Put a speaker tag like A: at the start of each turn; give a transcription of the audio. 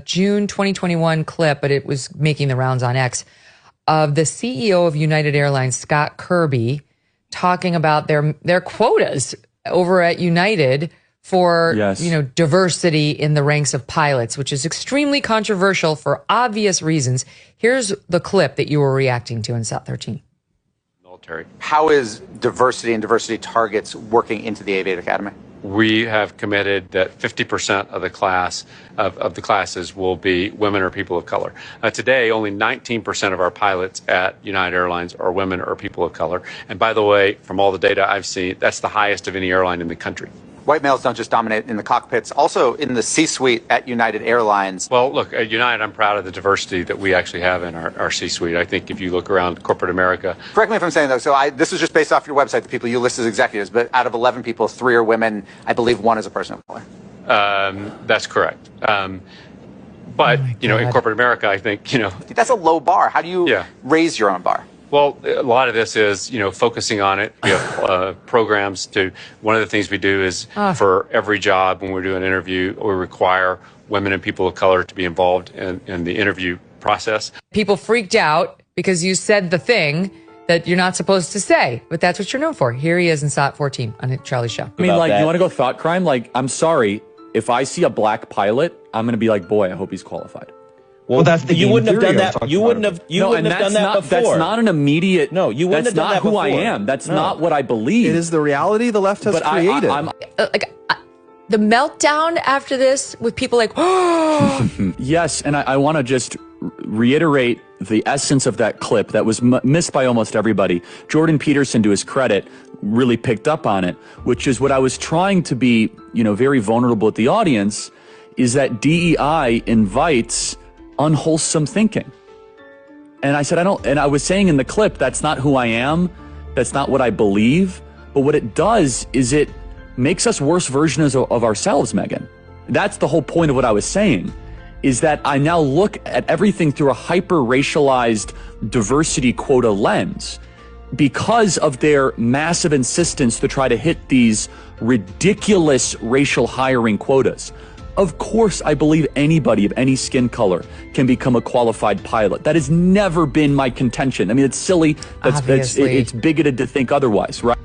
A: June 2021 clip, but it was making the rounds on X, of the CEO of United Airlines, Scott Kirby, talking about their quotas over at United for diversity in the ranks of pilots, which is extremely controversial for obvious reasons. Here's the clip that you were reacting to in South 13.
B: Military.
C: How is diversity and diversity targets working into the Aviation Academy?
B: We have committed that 50% of the class of the classes will be women or people of color. Today, only 19% of our pilots at United Airlines are women or people of color. And by the way, from all the data I've seen, that's the highest of any airline in the country.
C: White males don't just dominate in the cockpits, also in the C-suite at United Airlines.
B: Well, look, at United, I'm proud of the diversity that we actually have in our C-suite. I think if you look around corporate America.
C: Correct me if I'm saying, though, so this is just based off your website, the people you list as executives, but out of 11 people, 3 are women. I believe 1 is a person of color.
B: That's correct. But, in corporate America, I think,
C: That's a low bar. How do you raise your own bar?
B: Well, a lot of this is, focusing on it. We have programs one of the things we do is for every job when we do an interview, we require women and people of color to be involved in the interview process.
A: People freaked out because you said the thing that you're not supposed to say, but that's what you're known for. Here he is in SOT 14 on Charlie's show.
D: I mean, you want to go thought crime? I'm sorry. If I see a black pilot, I'm going to be like, boy, I hope he's qualified.
E: Well, that's the you wouldn't have done that. You wouldn't have. You wouldn't have done that before.
D: That's not an immediate.
E: No, you wouldn't have done that before.
D: That's not who I am. That's not what I believe.
F: It is the reality the left has created.
A: The meltdown after this with people like, oh.
D: Yes, and I want to just reiterate the essence of that clip that was missed by almost everybody. Jordan Peterson, to his credit, really picked up on it, which is what I was trying to be, very vulnerable with the audience, is that DEI invites unwholesome thinking. And I said, and I was saying in the clip, that's not who I am. That's not what I believe. But what it does is it makes us worse versions of ourselves, Megan. That's the whole point of what I was saying, is that I now look at everything through a hyper-racialized diversity quota lens because of their massive insistence to try to hit these ridiculous racial hiring quotas. Of course, I believe anybody of any skin color can become a qualified pilot. That has never been my contention. I mean, it's silly. It's bigoted to think otherwise, right?